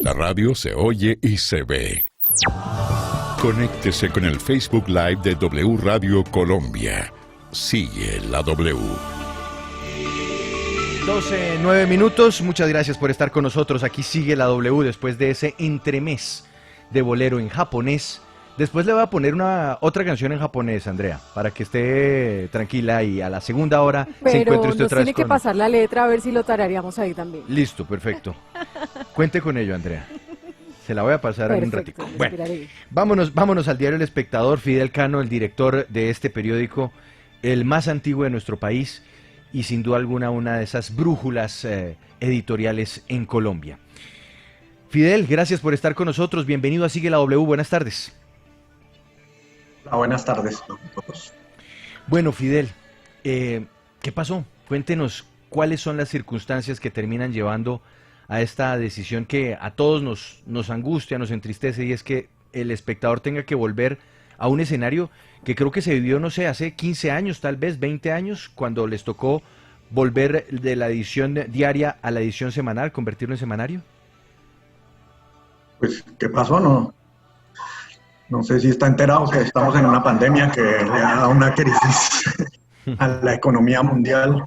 La radio se oye y se ve. Conéctese con el Facebook Live de W Radio Colombia. Sigue la W. 12:09. Muchas gracias por estar con nosotros. Aquí sigue la W después de ese entremés de bolero en japonés. Después le voy a poner otra canción en japonés, Andrea, para que esté tranquila y a la segunda hora se encuentre usted otra vez. Pero tiene que pasar la letra a ver si lo tarareamos ahí también. Listo, perfecto. Cuente con ello, Andrea. Se la voy a pasar en un ratico. Bueno, vámonos al diario El Espectador. Fidel Cano, el director de este periódico, el más antiguo de nuestro país y sin duda alguna una de esas brújulas editoriales en Colombia. Fidel, gracias por estar con nosotros. Bienvenido a Sigue la W. Buenas tardes. Hola, buenas tardes a todos. Bueno, Fidel, ¿qué pasó? Cuéntenos cuáles son las circunstancias que terminan llevando a esta decisión que a todos nos angustia, nos entristece, y es que El Espectador tenga que volver a un escenario que creo que se vivió, no sé, hace 15 años, tal vez 20 años, cuando les tocó volver de la edición diaria a la edición semanal, convertirlo en semanario. Pues, ¿qué pasó? No sé si está enterado que estamos en una pandemia que le ha dado una crisis a la economía mundial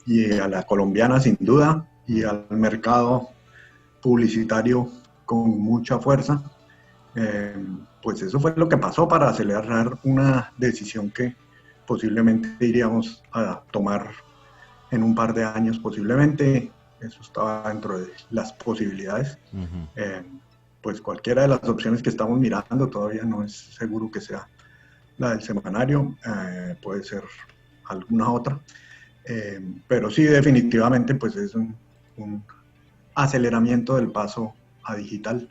y a la colombiana sin duda, y al mercado publicitario con mucha fuerza. Pues eso fue lo que pasó para acelerar una decisión que posiblemente iríamos a tomar en un par de años, posiblemente. Eso estaba dentro de las posibilidades. Pues cualquiera de las opciones que estamos mirando, todavía no es seguro que sea la del semanario, puede ser alguna otra, pero sí, definitivamente pues es un aceleramiento del paso a digital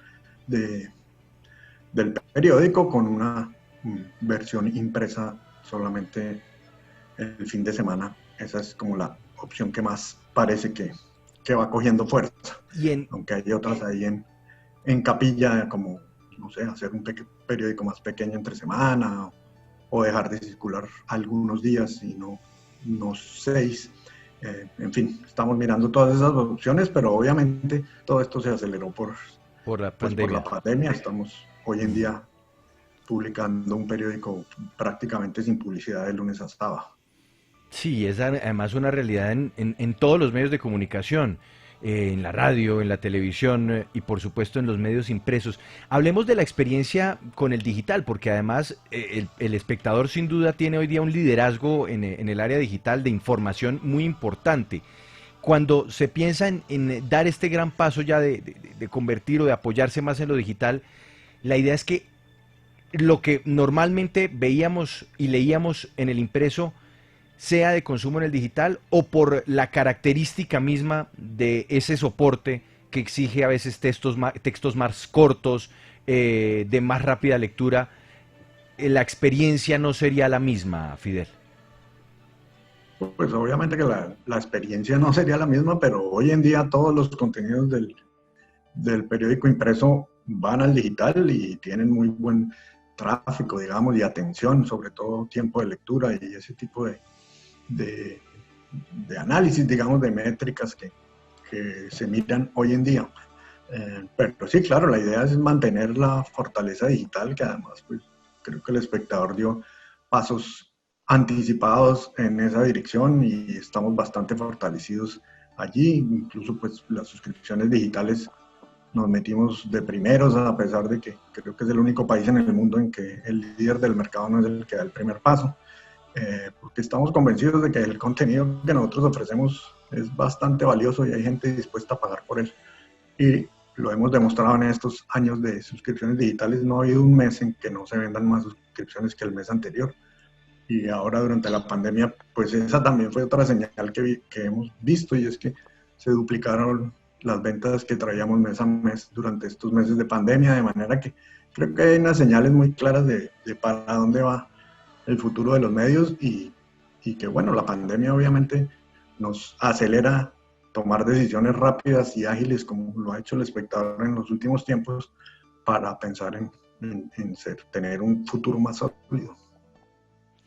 del periódico, con una versión impresa solamente el fin de semana. Esa es como la opción que más parece que va cogiendo fuerza, aunque hay otras ahí en capilla, como, no sé, hacer un periódico más pequeño entre semana, o dejar de circular algunos días y no 6. En fin, estamos mirando todas esas opciones, pero obviamente todo esto se aceleró por la pandemia. Estamos hoy en día publicando un periódico prácticamente sin publicidad de lunes a sábado. Sí, es además una realidad en todos los medios de comunicación. En la radio, en la televisión y por supuesto en los medios impresos. Hablemos de la experiencia con el digital, porque además el Espectador sin duda tiene hoy día un liderazgo en el área digital de información muy importante. Cuando se piensa en dar este gran paso ya de convertir o de apoyarse más en lo digital, la idea es que lo que normalmente veíamos y leíamos en el impreso sea de consumo en el digital, o por la característica misma de ese soporte que exige a veces textos más cortos, de más rápida lectura, la experiencia no sería la misma, Fidel. Pues obviamente que la experiencia no sería la misma, pero hoy en día todos los contenidos del periódico impreso van al digital y tienen muy buen tráfico, digamos, y atención, sobre todo tiempo de lectura y ese tipo de análisis, digamos, de métricas que se miran hoy en día. Pero sí, claro, la idea es mantener la fortaleza digital, que además pues creo que El Espectador dio pasos anticipados en esa dirección y estamos bastante fortalecidos allí. Incluso pues las suscripciones digitales nos metimos de primeros, a pesar de que creo que es el único país en el mundo en que el líder del mercado no es el que da el primer paso. Porque estamos convencidos de que el contenido que nosotros ofrecemos es bastante valioso y hay gente dispuesta a pagar por él. Y lo hemos demostrado en estos años de suscripciones digitales. No ha habido un mes en que no se vendan más suscripciones que el mes anterior. Y ahora durante la pandemia, pues esa también fue otra señal que hemos visto, y es que se duplicaron las ventas que traíamos mes a mes durante estos meses de pandemia, de manera que creo que hay unas señales muy claras de para dónde va el futuro de los medios, y que bueno, la pandemia obviamente nos acelera tomar decisiones rápidas y ágiles, como lo ha hecho El Espectador en los últimos tiempos, para pensar en tener un futuro más sólido.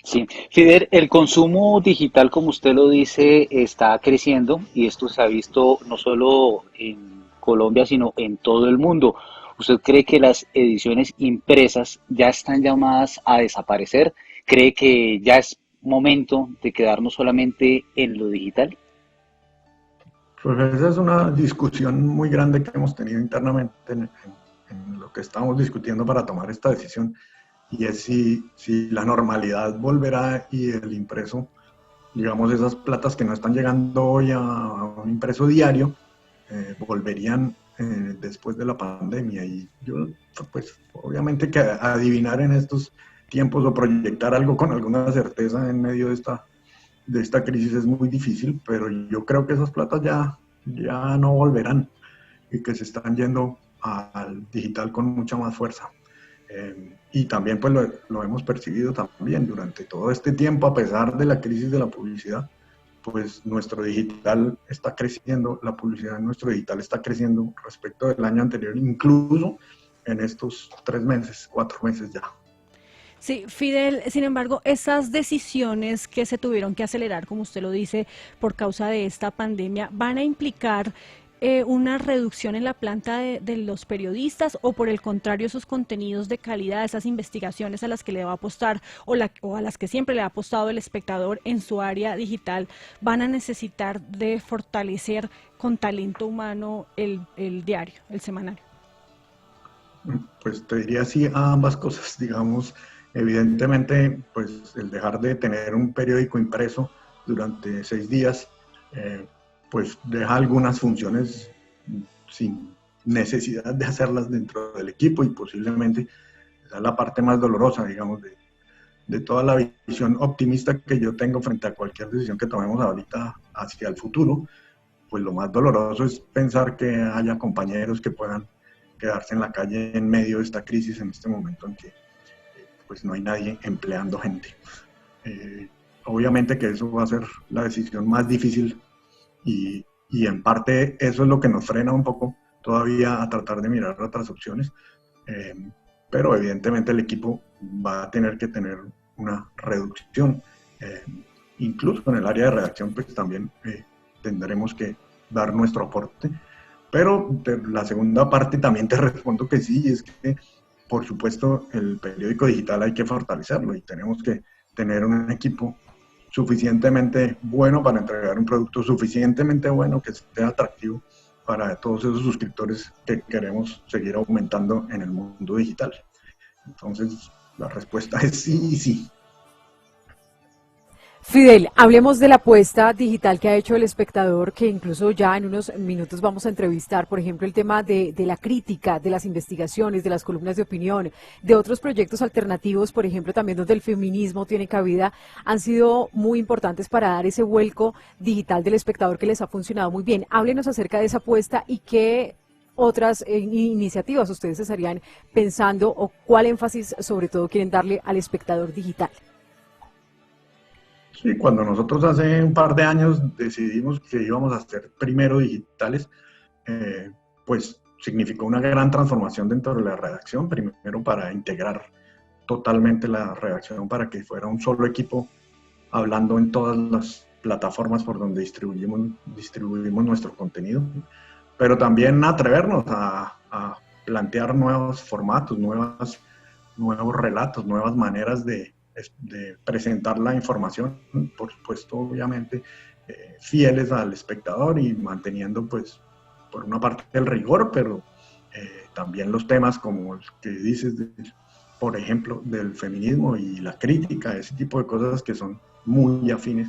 Sí, Fidel, el consumo digital, como usted lo dice, está creciendo, y esto se ha visto no solo en Colombia, sino en todo el mundo. ¿Usted cree que las ediciones impresas ya están llamadas a desaparecer? ¿Cree que ya es momento de quedarnos solamente en lo digital? Pues esa es una discusión muy grande que hemos tenido internamente en lo que estamos discutiendo para tomar esta decisión, y es si la normalidad volverá y el impreso, digamos, esas platas que no están llegando hoy a un impreso diario, volverían después de la pandemia. Y yo, pues, obviamente que adivinar en estos tiempos o proyectar algo con alguna certeza en medio de esta crisis es muy difícil, pero yo creo que esas platas ya no volverán y que se están yendo al digital con mucha más fuerza. Y también pues lo hemos percibido también durante todo este tiempo, a pesar de la crisis de la publicidad, pues nuestro digital está creciendo, la publicidad en nuestro digital está creciendo respecto del año anterior, incluso en estos 3 meses, 4 meses ya. Sí, Fidel, sin embargo, esas decisiones que se tuvieron que acelerar, como usted lo dice, por causa de esta pandemia, ¿van a implicar una reducción en la planta de los periodistas, o por el contrario, esos contenidos de calidad, esas investigaciones a las que le va a apostar o a las que siempre le ha apostado el espectador en su área digital, van a necesitar de fortalecer con talento humano el diario, el semanario? Pues te diría sí a ambas cosas, digamos. Evidentemente, pues el dejar de tener un periódico impreso durante 6 días, pues deja algunas funciones sin necesidad de hacerlas dentro del equipo, y posiblemente esa es la parte más dolorosa, digamos, de toda la visión optimista que yo tengo frente a cualquier decisión que tomemos ahorita hacia el futuro. Pues lo más doloroso es pensar que haya compañeros que puedan quedarse en la calle en medio de esta crisis, en este momento en que pues no hay nadie empleando gente. Obviamente que eso va a ser la decisión más difícil, y en parte eso es lo que nos frena un poco todavía a tratar de mirar otras opciones, pero evidentemente el equipo va a tener que tener una reducción. Incluso en el área de redacción pues también tendremos que dar nuestro aporte, pero de la segunda parte también te respondo que sí, es que por supuesto el periódico digital hay que fortalecerlo y tenemos que tener un equipo suficientemente bueno para entregar un producto suficientemente bueno que sea atractivo para todos esos suscriptores que queremos seguir aumentando en el mundo digital. Entonces, la respuesta es sí y sí. Fidel, hablemos de la apuesta digital que ha hecho El Espectador, que incluso ya en unos minutos vamos a entrevistar, por ejemplo, el tema de la crítica, de las investigaciones, de las columnas de opinión, de otros proyectos alternativos, por ejemplo, también donde el feminismo tiene cabida, han sido muy importantes para dar ese vuelco digital del Espectador que les ha funcionado muy bien. Háblenos acerca de esa apuesta y qué otras iniciativas ustedes estarían pensando, o cuál énfasis sobre todo quieren darle al espectador digital. Sí, cuando nosotros hace un par de años decidimos que íbamos a ser primero digitales, pues significó una gran transformación dentro de la redacción, primero para integrar totalmente la redacción para que fuera un solo equipo hablando en todas las plataformas por donde distribuimos nuestro contenido, pero también atrevernos a plantear nuevos formatos, nuevos relatos, nuevas maneras de presentar la información, por supuesto, obviamente, fieles al espectador y manteniendo, pues, por una parte el rigor, pero también los temas como el que dices, por ejemplo, del feminismo y la crítica, ese tipo de cosas que son muy afines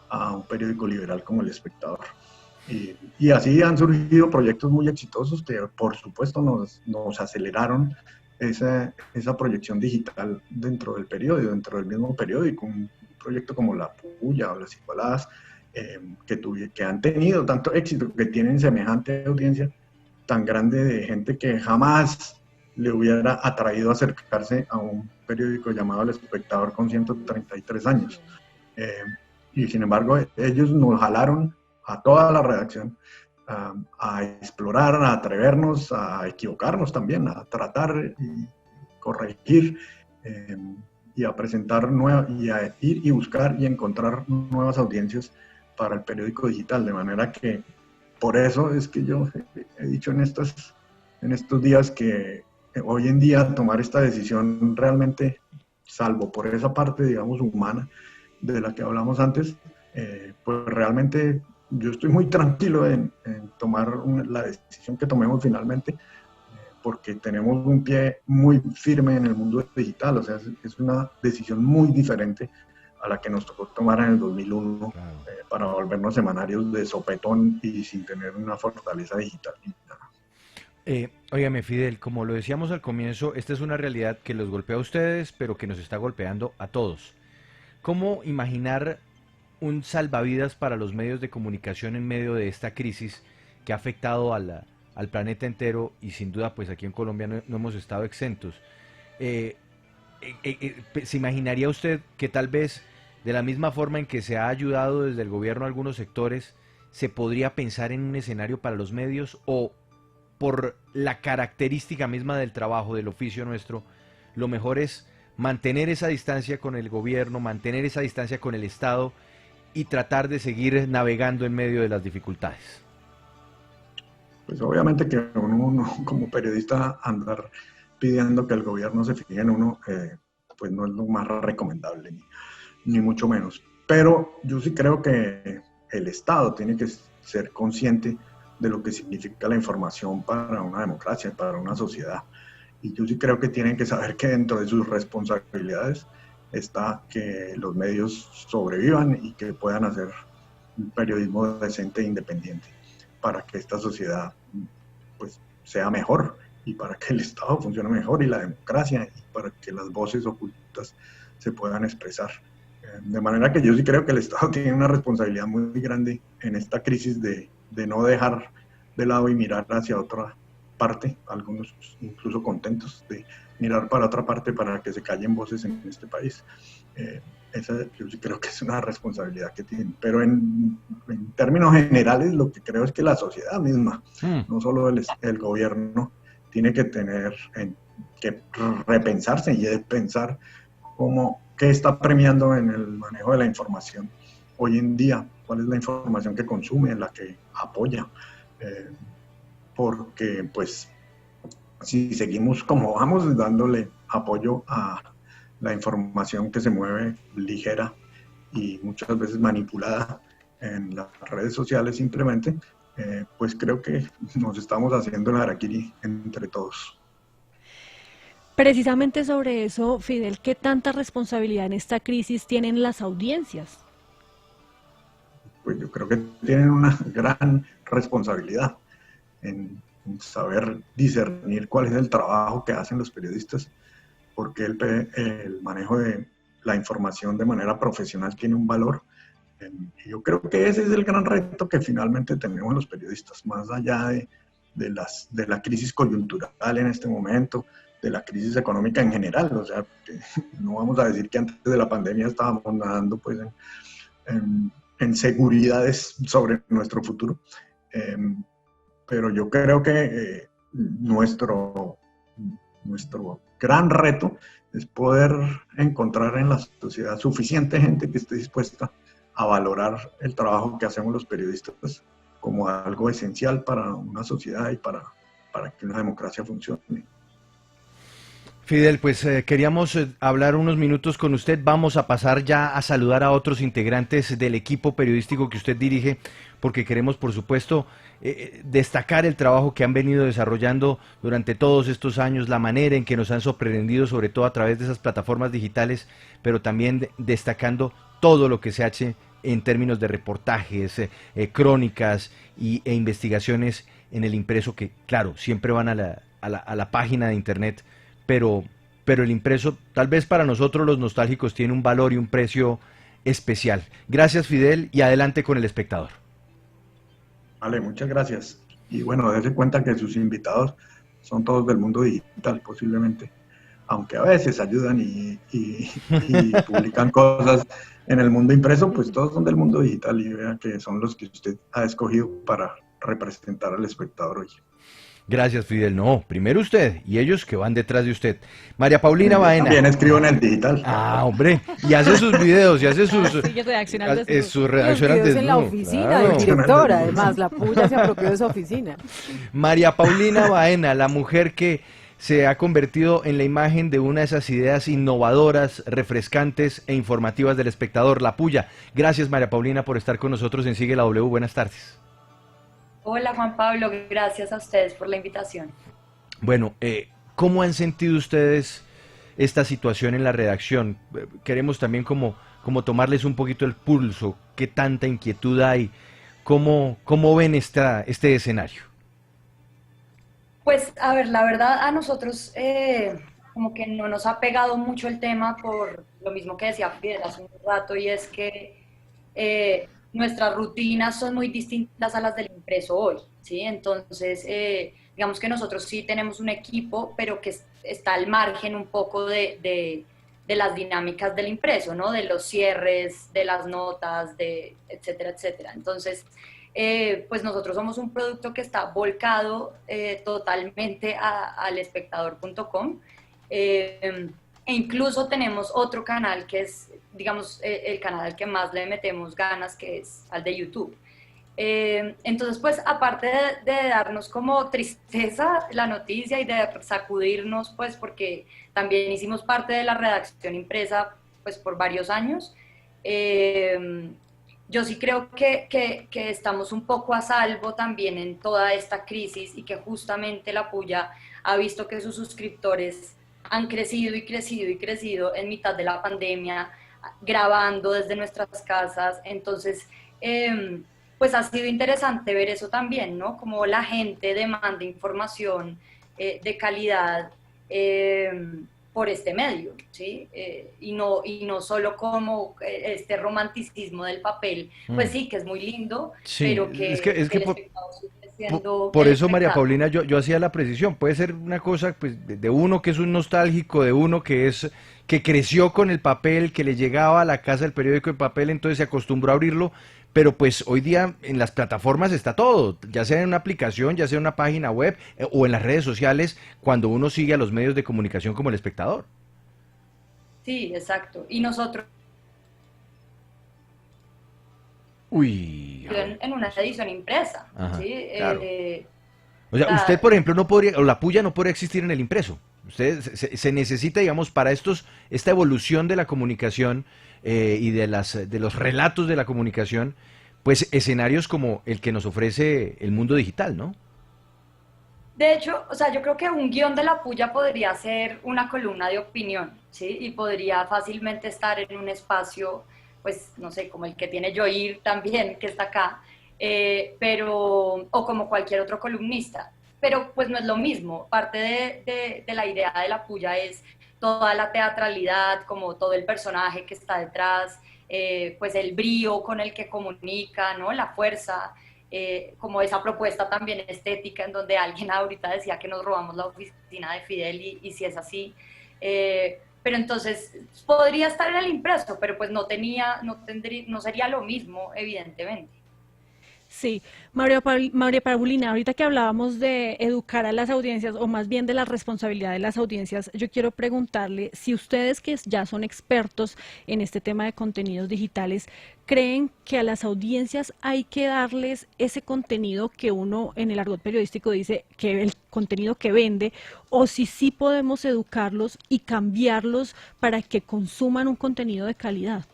a un periódico liberal como El Espectador. Y así han surgido proyectos muy exitosos que, por supuesto, nos aceleraron esa proyección digital dentro del periódico, dentro del mismo periódico. Un proyecto como La Puya o Las Igualadas, que han tenido tanto éxito, que tienen semejante audiencia tan grande de gente que jamás le hubiera atraído acercarse a un periódico llamado El Espectador con 133 años. Y sin embargo, ellos nos jalaron a toda la redacción a explorar, a atrevernos, a equivocarnos también, a tratar y corregir, y a presentar y a ir y buscar y encontrar nuevas audiencias para el periódico digital, de manera que por eso es que yo he dicho en estos días que hoy en día tomar esta decisión realmente, salvo por esa parte, digamos, humana de la que hablamos antes, pues realmente yo estoy muy tranquilo en tomar la decisión que tomemos finalmente, porque tenemos un pie muy firme en el mundo digital. O sea, es una decisión muy diferente a la que nos tocó tomar en el 2001, claro, para volvernos semanarios de sopetón y sin tener una fortaleza digital. Óigame, Fidel, como lo decíamos al comienzo, esta es una realidad que los golpea a ustedes, pero que nos está golpeando a todos. ¿Cómo imaginar un salvavidas para los medios de comunicación en medio de esta crisis que ha afectado al planeta entero, y sin duda pues aquí en Colombia no hemos estado exentos? ¿Se imaginaría usted que tal vez de la misma forma en que se ha ayudado desde el gobierno a algunos sectores, se podría pensar en un escenario para los medios, o por la característica misma del trabajo, del oficio nuestro, lo mejor es mantener esa distancia con el gobierno, mantener esa distancia con el Estado y tratar de seguir navegando en medio de las dificultades? Pues obviamente que uno como periodista andar pidiendo que el gobierno se fije en uno, pues no es lo más recomendable, ni mucho menos. Pero yo sí creo que el Estado tiene que ser consciente de lo que significa la información para una democracia, para una sociedad. Y yo sí creo que tienen que saber que dentro de sus responsabilidades está que los medios sobrevivan y que puedan hacer un periodismo decente e independiente para que esta sociedad pues sea mejor, y para que el Estado funcione mejor, y la democracia, y para que las voces ocultas se puedan expresar. De manera que yo sí creo que el Estado tiene una responsabilidad muy grande en esta crisis de no dejar de lado y mirar hacia otra parte, algunos incluso contentos de mirar para otra parte para que se callen voces en este país. Esa yo sí creo que es una responsabilidad que tienen. Pero en términos generales, lo que creo es que la sociedad misma, no solo el gobierno, tiene que tener que repensarse y pensar qué está premiando en el manejo de la información hoy en día, cuál es la información que consume, la que apoya, porque pues si seguimos como vamos, dándole apoyo a la información que se mueve ligera y muchas veces manipulada en las redes sociales simplemente, pues creo que nos estamos haciendo el harakiri entre todos. Precisamente sobre eso, Fidel, ¿qué tanta responsabilidad en esta crisis tienen las audiencias? Pues yo creo que tienen una gran responsabilidad en saber discernir cuál es el trabajo que hacen los periodistas, porque el manejo de la información de manera profesional tiene un valor. Y yo creo que ese es el gran reto que finalmente tenemos los periodistas, más allá de la crisis coyuntural en este momento, de la crisis económica en general. O sea, no vamos a decir que antes de la pandemia estábamos nadando pues en seguridades sobre nuestro futuro, pero yo creo que nuestro gran reto es poder encontrar en la sociedad suficiente gente que esté dispuesta a valorar el trabajo que hacemos los periodistas como algo esencial para una sociedad y para que una democracia funcione. Fidel, pues queríamos hablar unos minutos con usted. Vamos a pasar ya a saludar a otros integrantes del equipo periodístico que usted dirige, porque queremos, por supuesto, destacar el trabajo que han venido desarrollando durante todos estos años, la manera en que nos han sorprendido, sobre todo a través de esas plataformas digitales, pero también destacando todo lo que se hace en términos de reportajes, crónicas e investigaciones en el impreso, que claro, siempre van a la página de internet, pero el impreso, tal vez para nosotros los nostálgicos, tiene un valor y un precio especial. Gracias, Fidel, y adelante con El Espectador. Vale, muchas gracias. Y bueno, dése cuenta que sus invitados son todos del mundo digital, posiblemente, aunque a veces ayudan y publican cosas en el mundo impreso, pues todos son del mundo digital, y vean que son los que usted ha escogido para representar al espectador hoy. Gracias, Fidel. No, primero usted y ellos que van detrás de usted. María Paulina Baena. También escribo en el digital. Ah, hombre, y hace sus videos, y hace sus... Sí, redacción al desnudo. Su Los redacción al videos en la desnudo, oficina claro. del director, además, la puya se apropió de su oficina. María Paulina Baena, la mujer que se ha convertido en la imagen de una de esas ideas innovadoras, refrescantes e informativas del espectador, La Puya. Gracias, María Paulina, por estar con nosotros en Sigue la W. Buenas tardes. Hola Juan Pablo, gracias a ustedes por la invitación. Bueno, ¿cómo han sentido ustedes esta situación en la redacción? Queremos también como tomarles un poquito el pulso, qué tanta inquietud hay, cómo ven este escenario. Pues a ver, la verdad a nosotros como que no nos ha pegado mucho el tema por lo mismo que decía Fidel hace un rato, y es que nuestras rutinas son muy distintas a las del impreso hoy, ¿sí? Entonces, digamos que nosotros sí tenemos un equipo, pero que está al margen un poco de las dinámicas del impreso, ¿no? De los cierres, de las notas, de etcétera, etcétera. Entonces, pues nosotros somos un producto que está volcado totalmente al espectador.com, e incluso tenemos otro canal que es, digamos, el canal al que más le metemos ganas, que es al de YouTube. Entonces, pues aparte de darnos como tristeza la noticia y de sacudirnos, pues porque también hicimos parte de la redacción impresa pues por varios años, yo sí creo que estamos un poco a salvo también en toda esta crisis, y que justamente La Puya ha visto que sus suscriptores han crecido y crecido y crecido en mitad de la pandemia, grabando desde nuestras casas. Entonces, pues ha sido interesante ver eso también, ¿no? Como la gente demanda información de calidad por este medio, ¿sí? Y no solo como este romanticismo del papel, pues sí, que es muy lindo, Sí, pero que, es que el por, espectador sigue siendo por el eso, María espectador. Paulina, yo hacía la precisión. Puede ser una cosa pues, de uno que es un nostálgico, de uno que creció con el papel, que le llegaba a la casa el periódico en papel, entonces se acostumbró a abrirlo, pero pues hoy día en las plataformas está todo, ya sea en una aplicación, ya sea en una página web o en las redes sociales, cuando uno sigue a los medios de comunicación como El Espectador. Sí, exacto. Y nosotros Uy, en una edición impresa, ajá, ¿sí? claro. O sea, usted, por ejemplo, no podría, o La Puya no podría existir en el impreso. Usted se necesita, digamos, para esta evolución de la comunicación y de los relatos de la comunicación, pues escenarios como el que nos ofrece el mundo digital, ¿no? De hecho, o sea, yo creo que un guión de La Puya podría ser una columna de opinión, ¿sí? Y podría fácilmente estar en un espacio, pues, no sé, como el que tiene Joir también, que está acá, o como cualquier otro columnista. Pero pues no es lo mismo. Parte de la idea de La Puya es toda la teatralidad, como todo el personaje que está detrás, pues el brío con el que comunica, ¿no? La fuerza, como esa propuesta también estética, en donde alguien ahorita decía que nos robamos la oficina de Fidel, y si es así. Pero entonces podría estar en el impreso, pero pues no sería lo mismo, evidentemente. Sí, María Paulina, ahorita que hablábamos de educar a las audiencias, o más bien de la responsabilidad de las audiencias, yo quiero preguntarle si ustedes, que ya son expertos en este tema de contenidos digitales, creen que a las audiencias hay que darles ese contenido que uno en el argot periodístico dice que el contenido que vende, o si sí podemos educarlos y cambiarlos para que consuman un contenido de calidad.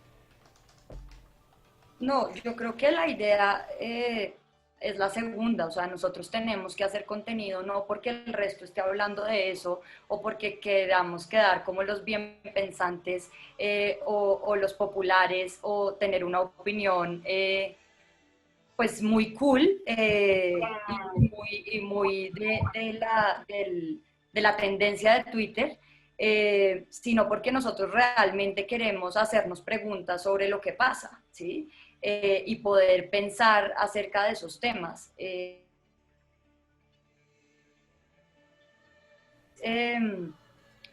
No, yo creo que la idea es la segunda. O sea, nosotros tenemos que hacer contenido no porque el resto esté hablando de eso, o porque queramos quedar como los bien pensantes, o los populares, o tener una opinión pues muy cool, y muy de la tendencia de Twitter, sino porque nosotros realmente queremos hacernos preguntas sobre lo que pasa, ¿sí? Y poder pensar acerca de esos temas.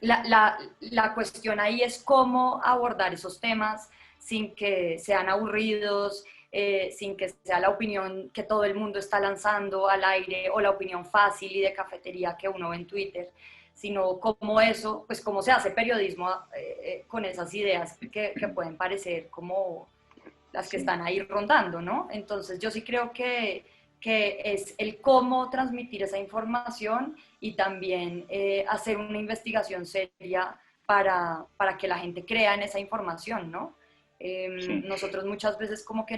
La cuestión ahí es cómo abordar esos temas sin que sean aburridos, sin que sea la opinión que todo el mundo está lanzando al aire o la opinión fácil y de cafetería que uno ve en Twitter, sino cómo eso, pues cómo se hace periodismo con esas ideas que pueden parecer como las que están ahí rondando, ¿no? Entonces yo sí creo que es el cómo transmitir esa información y también hacer una investigación seria para que la gente crea en esa información, ¿no? Nosotros muchas veces como que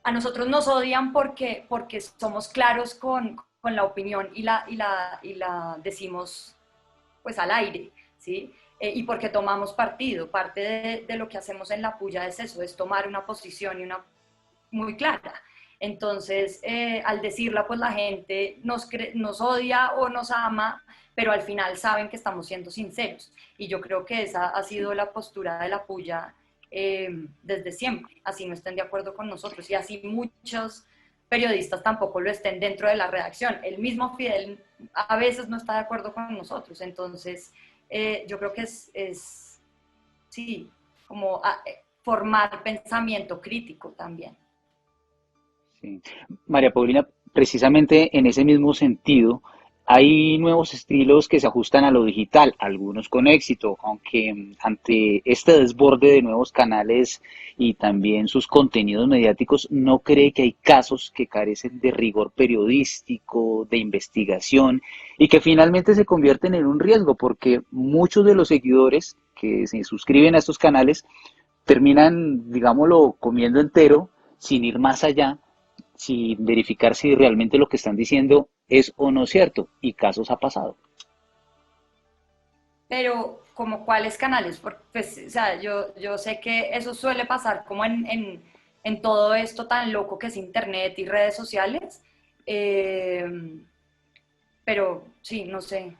a nosotros nos odian porque somos claros con la opinión y la decimos pues al aire, ¿sí? Y porque tomamos partido. Parte de lo que hacemos en La Puya es eso, es tomar una posición y una muy clara. Entonces, al decirla, pues la gente nos odia o nos ama, pero al final saben que estamos siendo sinceros. Y yo creo que esa ha sido la postura de La Puya desde siempre, así no estén de acuerdo con nosotros y así muchos periodistas tampoco lo estén dentro de la redacción. El mismo Fidel a veces no está de acuerdo con nosotros, entonces yo creo que es sí, como formar pensamiento crítico también. Sí. María Paulina, precisamente en ese mismo sentido, hay nuevos estilos que se ajustan a lo digital, algunos con éxito, aunque ante este desborde de nuevos canales y también sus contenidos mediáticos, ¿no cree que hay casos que carecen de rigor periodístico, de investigación y que finalmente se convierten en un riesgo? Porque muchos de los seguidores que se suscriben a estos canales terminan, digámoslo, comiendo entero sin ir más allá, sin verificar si realmente lo que están diciendo es o no cierto, y casos ha pasado. Pero, ¿como cuáles canales? Porque, pues, o sea, yo sé que eso suele pasar como en todo esto tan loco que es Internet y redes sociales, pero sí, no sé,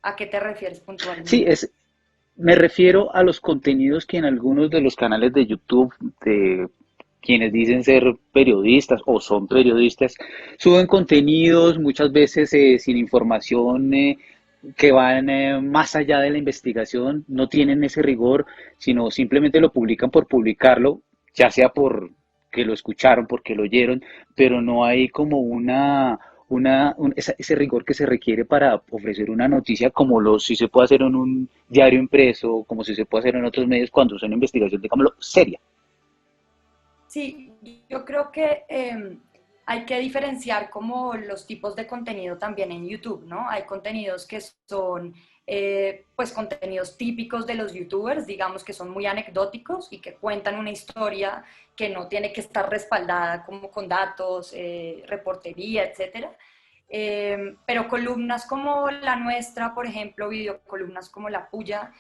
¿a qué te refieres Sí, puntualmente? me refiero a los contenidos que en algunos de los canales de YouTube de quienes dicen ser periodistas o son periodistas, suben contenidos muchas veces sin información que van más allá de la investigación, no tienen ese rigor, sino simplemente lo publican por publicarlo, ya sea por que lo escucharon, porque lo oyeron, pero no hay como ese rigor que se requiere para ofrecer una noticia como si se puede hacer en un diario impreso, como si se puede hacer en otros medios cuando es una investigación, digámoslo, seria. Sí, yo creo que hay que diferenciar como los tipos de contenido también en YouTube, ¿no? Hay contenidos que son pues contenidos típicos de los youtubers, digamos que son muy anecdóticos y que cuentan una historia que no tiene que estar respaldada como con datos, reportería, etcétera. Pero columnas como la nuestra, por ejemplo, videocolumnas como La Puya,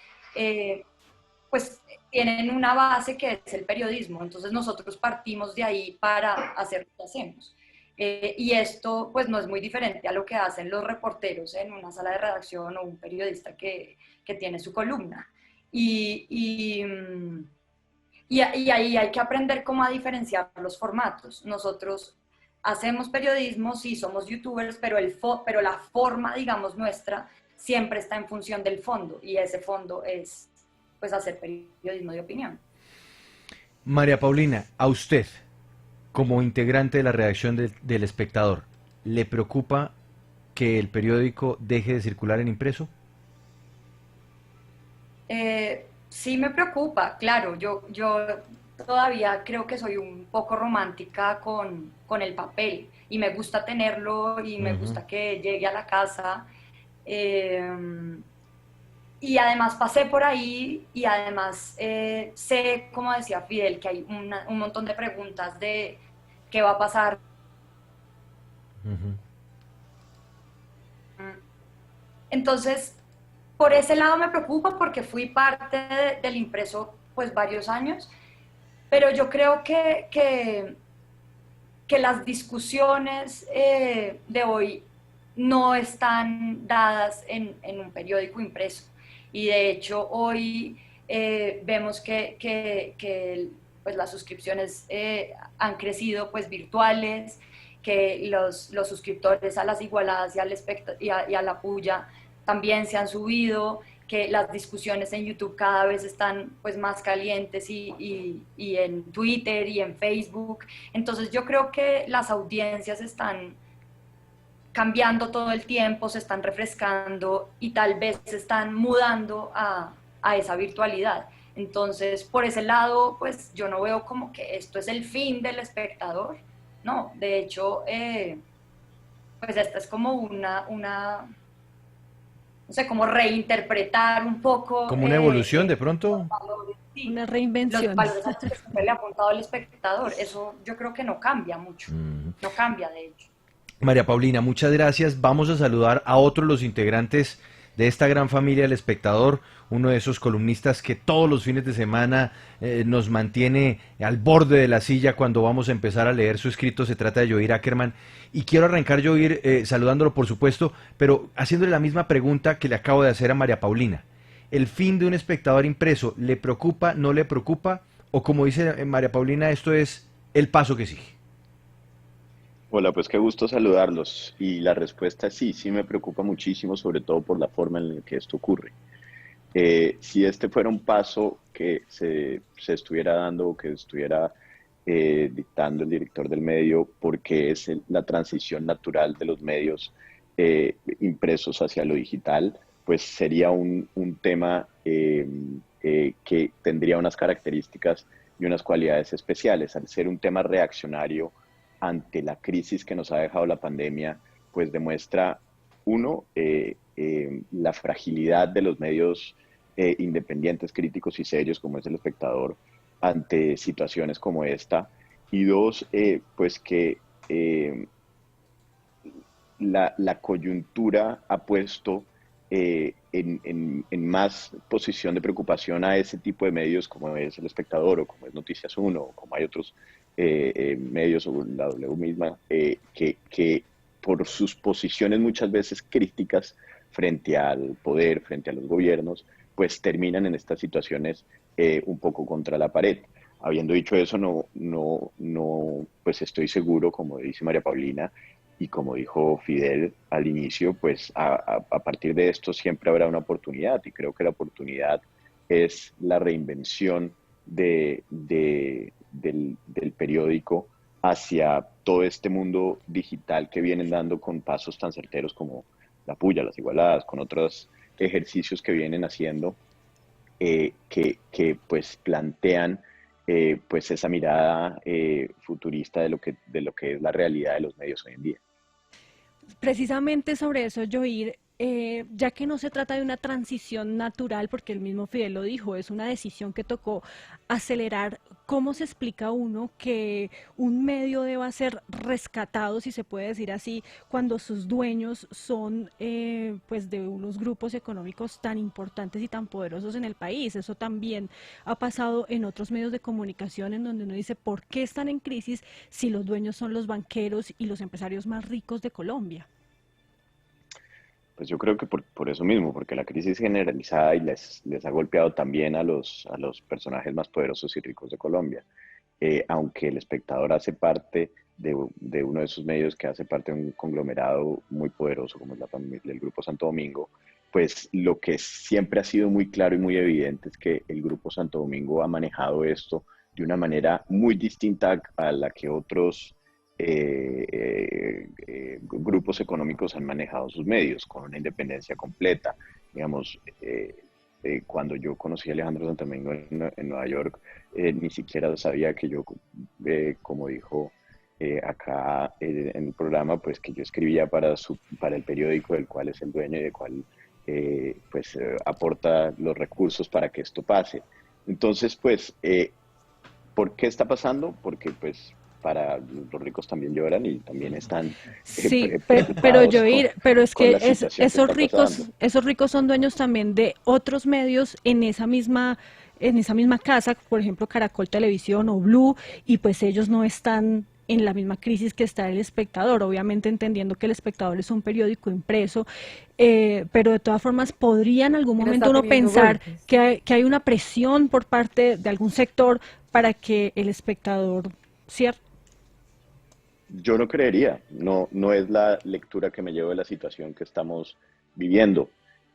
pues tienen una base que es el periodismo, entonces nosotros partimos de ahí para hacer lo que hacemos. Y esto pues no es muy diferente a lo que hacen los reporteros en una sala de redacción o un periodista que tiene su columna. Y, y, y ahí hay que aprender cómo a diferenciar los formatos. Nosotros hacemos periodismo, sí, somos youtubers, pero la forma, digamos, nuestra siempre está en función del fondo y ese fondo es pues hacer periodismo de opinión. María Paulina, a usted, como integrante de la redacción del Espectador, ¿le preocupa que el periódico deje de circular en impreso? Sí me preocupa, claro, yo todavía creo que soy un poco romántica con el papel y me gusta tenerlo y me Ujú. gusta que llegue a la casa. Y además pasé por ahí y además sé, como decía Fidel, que hay un montón de preguntas de qué va a pasar. Ujú. Entonces, por ese lado me preocupa porque fui parte del impreso pues varios años, pero yo creo que las discusiones de hoy no están dadas en un periódico impreso. Y de hecho hoy vemos pues las suscripciones han crecido pues virtuales, que los suscriptores a las Igualadas y a La Puya también se han subido, que las discusiones en YouTube cada vez están pues más calientes y en Twitter y en Facebook. Entonces yo creo que las audiencias están cambiando todo el tiempo, se están refrescando y tal vez se están mudando a esa virtualidad. Entonces, por ese lado, pues yo no veo como que esto es el fin del espectador, no, de hecho, pues esta es como no sé, como reinterpretar un poco. Como una evolución de pronto. Sí, Una reinvención. los valores a los que siempre le ha apuntado el espectador, eso yo creo que no cambia mucho, no cambia de hecho. María Paulina, muchas gracias. Vamos a saludar a otros los integrantes de esta gran familia El Espectador, uno de esos columnistas que todos los fines de semana nos mantiene al borde de la silla cuando vamos a empezar a leer su escrito. Se trata de Yoir Ackerman. Y quiero arrancar, Yoir, saludándolo por supuesto, pero haciéndole la misma pregunta que le acabo de hacer a María Paulina. ¿El fin de un espectador impreso le preocupa, no le preocupa? O como dice María Paulina, esto es el paso que sigue. Hola, pues qué gusto saludarlos. Y la respuesta es sí, sí me preocupa muchísimo, sobre todo por la forma en la que esto ocurre. Si este fuera un paso que se estuviera dando o que estuviera dictando el director del medio, porque es la transición natural de los medios impresos hacia lo digital, pues sería un tema que tendría unas características y unas cualidades especiales. Al ser un tema reaccionario ante la crisis que nos ha dejado la pandemia, pues demuestra, uno, la fragilidad de los medios independientes, críticos y serios, como es El Espectador, ante situaciones como esta, y dos, pues que la coyuntura ha puesto en más posición de preocupación a ese tipo de medios como es El Espectador o como es Noticias 1 o como hay otros medios o la W misma que por sus posiciones muchas veces críticas frente al poder, frente a los gobiernos, pues terminan en estas situaciones un poco contra la pared. Habiendo dicho eso, no, pues estoy seguro, como dice María Paulina, y como dijo Fidel al inicio, pues a partir de esto siempre habrá una oportunidad, y creo que la oportunidad es la reinvención del periódico hacia todo este mundo digital que vienen dando con pasos tan certeros como La Puya, Las Igualadas, con otros ejercicios que vienen haciendo, que pues plantean pues esa mirada futurista de lo que es la realidad de los medios hoy en día. Precisamente sobre eso, Yoir, ya que no se trata de una transición natural, porque el mismo Fidel lo dijo, es una decisión que tocó acelerar. ¿Cómo se explica uno que un medio deba ser rescatado, si se puede decir así, cuando sus dueños son pues de unos grupos económicos tan importantes y tan poderosos en el país? Eso también ha pasado en otros medios de comunicación, en donde uno dice, ¿por qué están en crisis si los dueños son los banqueros y los empresarios más ricos de Colombia? Pues yo creo que por eso mismo, porque la crisis generalizada y les ha golpeado también a los personajes más poderosos y ricos de Colombia. Aunque El Espectador hace parte de uno de esos medios que hace parte de un conglomerado muy poderoso como es la familia del Grupo Santo Domingo, pues lo que siempre ha sido muy claro y muy evidente es que el Grupo Santo Domingo ha manejado esto de una manera muy distinta a la que otros grupos económicos han manejado sus medios, con una independencia completa. Digamos, cuando yo conocí a Alejandro Santodomingo en Nueva York, ni siquiera sabía que yo, como dijo acá en el programa, pues que yo escribía para el periódico del cual es el dueño y del cual aporta los recursos para que esto pase. Entonces, pues, ¿por qué está pasando? Porque, pues, para los ricos también lloran y también están sí, pero Yoir, pero es que esos ricos son dueños también de otros medios en esa misma casa, por ejemplo Caracol Televisión o Blue, y pues ellos no están en la misma crisis que está El Espectador, obviamente entendiendo que El Espectador es un periódico impreso, pero de todas formas podría en algún momento uno pensar que hay una presión por parte de algún sector para que El Espectador cierre. Yo no creería, no es la lectura que me llevo de la situación que estamos viviendo.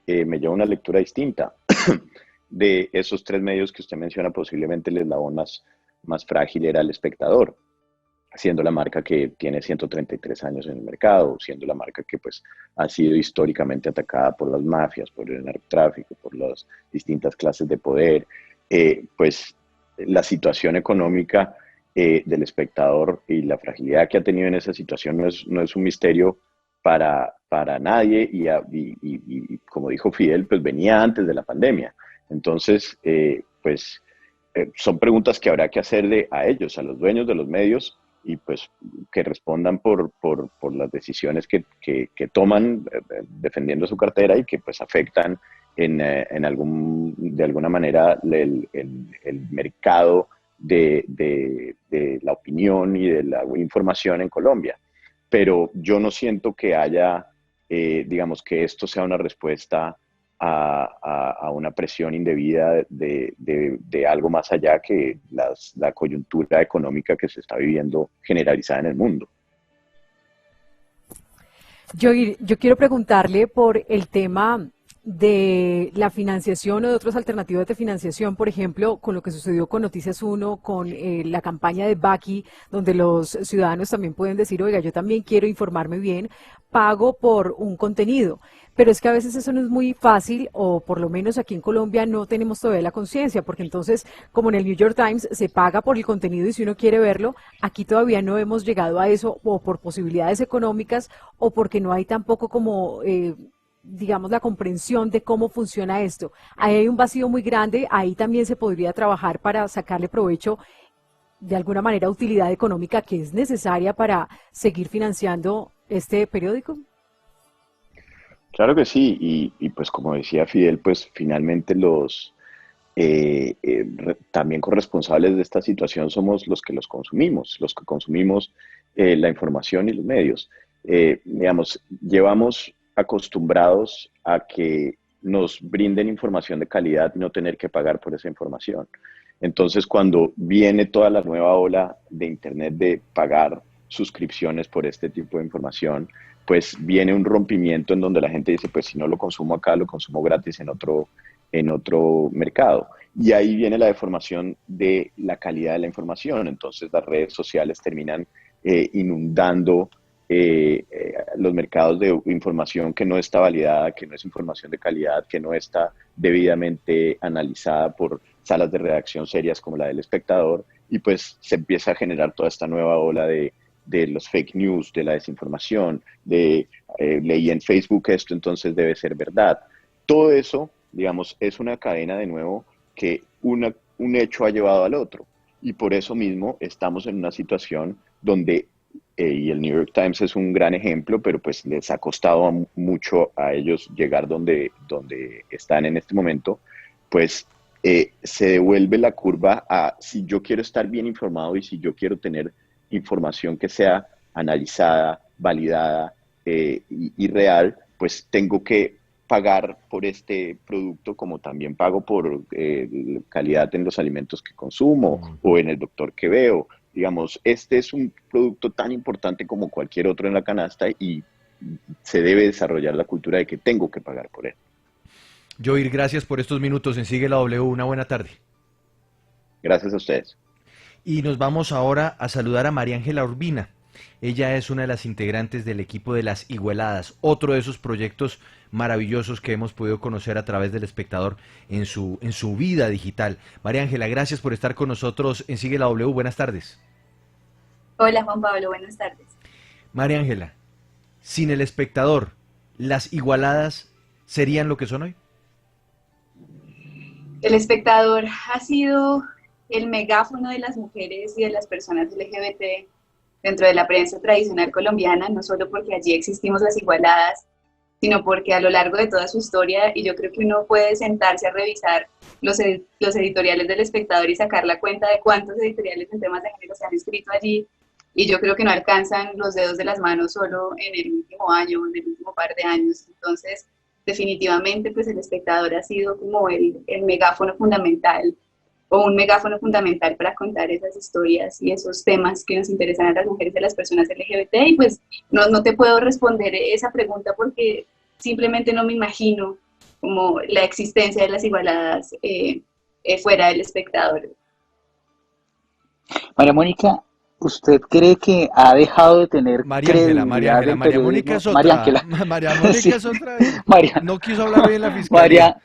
me lleva a una lectura distinta de esos tres medios que usted menciona. Posiblemente el eslabón más frágil era El Espectador, siendo la marca que tiene 133 años en el mercado, siendo la marca que pues ha sido históricamente atacada por las mafias, por el narcotráfico, por las distintas clases de poder. Pues la situación económica del Espectador y la fragilidad que ha tenido en esa situación no es un misterio para nadie, y como dijo Fidel, pues venía antes de la pandemia. Entonces, son preguntas que habrá que hacerle a ellos, a los dueños de los medios, y pues que respondan por las decisiones que toman defendiendo su cartera y que pues afectan de alguna manera el mercado de la opinión y de la información en Colombia. Pero yo no siento que haya, digamos, que esto sea una respuesta a una presión indebida de algo más allá que la coyuntura económica que se está viviendo generalizada en el mundo. Yo quiero preguntarle por el tema de la financiación o de otras alternativas de financiación, por ejemplo, con lo que sucedió con Noticias 1, con la campaña de Baki, donde los ciudadanos también pueden decir, oiga, yo también quiero informarme bien, pago por un contenido. Pero es que a veces eso no es muy fácil, o por lo menos aquí en Colombia no tenemos todavía la conciencia, porque entonces, como en el New York Times, se paga por el contenido y si uno quiere verlo, aquí todavía no hemos llegado a eso, o por posibilidades económicas, o porque no hay tampoco como digamos, la comprensión de cómo funciona esto. Ahí hay un vacío muy grande, ahí también se podría trabajar para sacarle provecho, de alguna manera, utilidad económica que es necesaria para seguir financiando este periódico. Claro que sí, y pues como decía Fidel, pues finalmente también corresponsables de esta situación somos los que los que consumimos la información y los medios. Digamos, llevamos acostumbrados a que nos brinden información de calidad y no tener que pagar por esa información. Entonces, cuando viene toda la nueva ola de Internet de pagar suscripciones por este tipo de información, pues viene un rompimiento en donde la gente dice, pues si no lo consumo acá, lo consumo gratis en otro mercado. Y ahí viene la deformación de la calidad de la información. Entonces, las redes sociales terminan inundando los mercados de información que no está validada, que no es información de calidad, que no está debidamente analizada por salas de redacción serias como la del Espectador, y pues se empieza a generar toda esta nueva ola de los fake news, de la desinformación, leí en Facebook esto, entonces debe ser verdad. Todo eso, digamos, es una cadena de nuevo que un hecho ha llevado al otro, y por eso mismo estamos en una situación donde y el New York Times es un gran ejemplo, pero pues les ha costado mucho a ellos llegar donde están en este momento, pues se devuelve la curva a si yo quiero estar bien informado y si yo quiero tener información que sea analizada, validada y real, pues tengo que pagar por este producto como también pago por calidad en los alimentos que consumo o en el doctor que veo. Digamos, este es un producto tan importante como cualquier otro en la canasta y se debe desarrollar la cultura de que tengo que pagar por él. Joir, gracias por estos minutos en Sigue la W. Una buena tarde. Gracias a ustedes. Y nos vamos ahora a saludar a María Ángela Urbina. Ella es una de las integrantes del equipo de Las Igualadas, otro de esos proyectos maravillosos que hemos podido conocer a través del Espectador en su vida digital. María Ángela, gracias por estar con nosotros en Sigue la W. Buenas tardes. Hola Juan Pablo, buenas tardes. María Ángela, sin el Espectador, ¿Las Igualadas serían lo que son hoy? El Espectador ha sido el megáfono de las mujeres y de las personas LGBT dentro de la prensa tradicional colombiana, no solo porque allí existimos Las Igualadas, sino porque a lo largo de toda su historia, y yo creo que uno puede sentarse a revisar los editoriales del Espectador y sacar la cuenta de cuántos editoriales en temas de género se han escrito allí, y yo creo que no alcanzan los dedos de las manos solo en el último año, en el último par de años. Entonces, definitivamente, pues el Espectador ha sido como el megáfono fundamental, o un megáfono fundamental para contar esas historias y esos temas que nos interesan a las mujeres y a las personas LGBT, y pues no te puedo responder esa pregunta porque simplemente no me imagino como la existencia de las igualadas fuera del espectador. María Mónica, ¿usted cree que ha dejado de tener credibilidad María el Mónica es periodismo? otra. María Ángela. María Mónica Sí. es otra. María, No quiso hablar bien la fiscalía.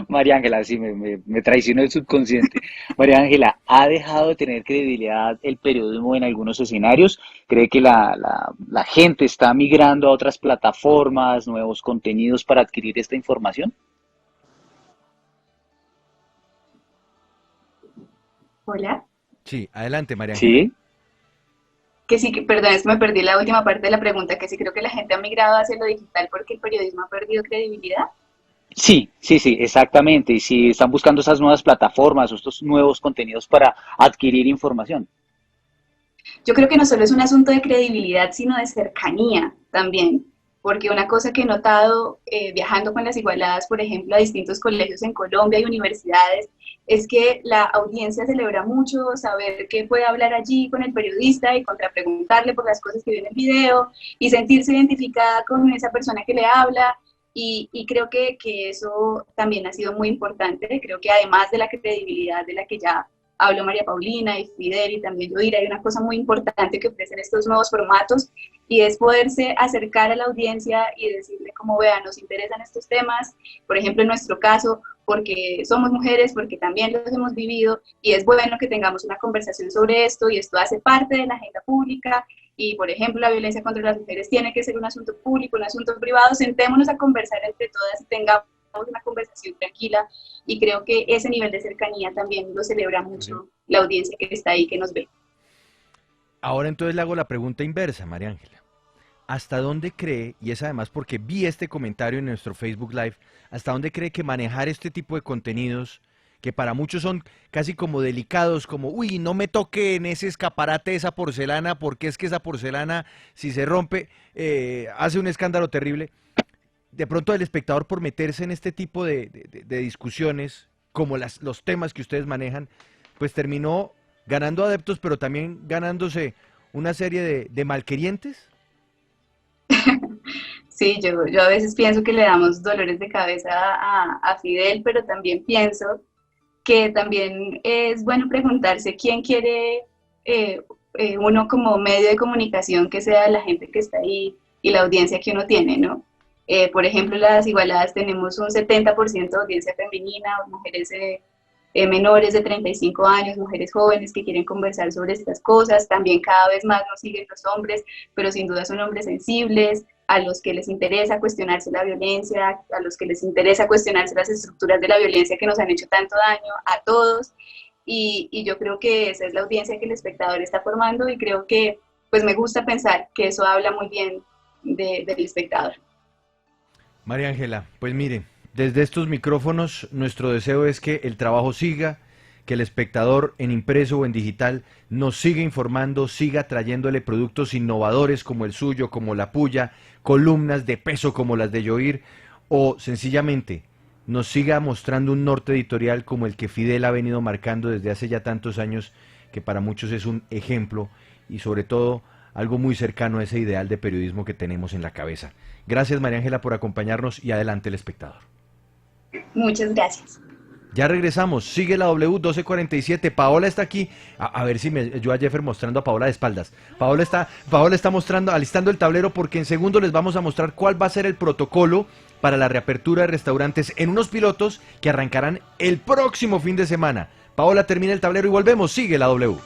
María Ángela, sí, me traicionó el subconsciente. María Ángela, ¿ha dejado de tener credibilidad el periodismo en algunos escenarios? ¿Cree que la gente está migrando a otras plataformas, nuevos contenidos para adquirir esta información? Hola. Sí, adelante, María Ángela. Sí. Que sí, perdón, es que me perdí la última parte de la pregunta, que sí creo que la gente ha migrado hacia lo digital porque el periodismo ha perdido credibilidad. Sí, exactamente. Y si están buscando esas nuevas plataformas o estos nuevos contenidos para adquirir información. Yo creo que no solo es un asunto de credibilidad, sino de cercanía también, porque una cosa que he notado viajando con las igualadas, por ejemplo, a distintos colegios en Colombia y universidades, es que la audiencia celebra mucho saber que puede hablar allí con el periodista y contrapreguntarle por las cosas que viene en el video y sentirse identificada con esa persona que le habla. Y creo que eso también ha sido muy importante. Creo que además de la credibilidad de la que ya habló María Paulina y Fidel y también Yodira, hay una cosa muy importante que ofrecen estos nuevos formatos y es poderse acercar a la audiencia y decirle como vean, nos interesan estos temas, por ejemplo en nuestro caso, porque somos mujeres, porque también los hemos vivido y es bueno que tengamos una conversación sobre esto y esto hace parte de la agenda pública y por ejemplo la violencia contra las mujeres tiene que ser un asunto público, un asunto privado, sentémonos a conversar entre todas y tengamos una conversación tranquila y creo que ese nivel de cercanía también lo celebra mucho la audiencia que está ahí, que nos ve. Ahora entonces le hago la pregunta inversa, María Ángela. ¿Hasta dónde cree, y es además porque vi este comentario en nuestro Facebook Live, hasta dónde cree que manejar este tipo de contenidos, que para muchos son casi como delicados, como, uy, no me toque en ese escaparate esa porcelana, porque es que esa porcelana, si se rompe, hace un escándalo terrible? De pronto el espectador, por meterse en este tipo de discusiones, como los temas que ustedes manejan, pues terminó ganando adeptos, pero también ganándose una serie de malquerientes. Sí, yo a veces pienso que le damos dolores de cabeza a Fidel, pero también pienso que también es bueno preguntarse quién quiere uno como medio de comunicación que sea la gente que está ahí y la audiencia que uno tiene, ¿no? Por ejemplo, las igualadas tenemos un 70% de audiencia femenina, mujeres menores de 35 años, mujeres jóvenes que quieren conversar sobre estas cosas. También cada vez más nos siguen los hombres, pero sin duda son hombres sensibles, a los que les interesa cuestionarse la violencia, a los que les interesa cuestionarse las estructuras de la violencia que nos han hecho tanto daño a todos. Y yo creo que esa es la audiencia que el espectador está formando y creo que pues me gusta pensar que eso habla muy bien del espectador. María Ángela, pues mire, desde estos micrófonos nuestro deseo es que el trabajo siga, que el espectador en impreso o en digital nos siga informando, siga trayéndole productos innovadores como el suyo, como La Puya, columnas de peso como las de Yoir, o sencillamente nos siga mostrando un norte editorial como el que Fidel ha venido marcando desde hace ya tantos años, que para muchos es un ejemplo y sobre todo algo muy cercano a ese ideal de periodismo que tenemos en la cabeza. Gracias, María Ángela, por acompañarnos y adelante el espectador. Muchas gracias. Ya regresamos, sigue la W1247, Paola está aquí, a ver si me ayuda Jeffer mostrando a Paola de espaldas. Paola está mostrando, alistando el tablero porque en segundo les vamos a mostrar cuál va a ser el protocolo para la reapertura de restaurantes en unos pilotos que arrancarán el próximo fin de semana. Paola termina el tablero y volvemos, sigue la W.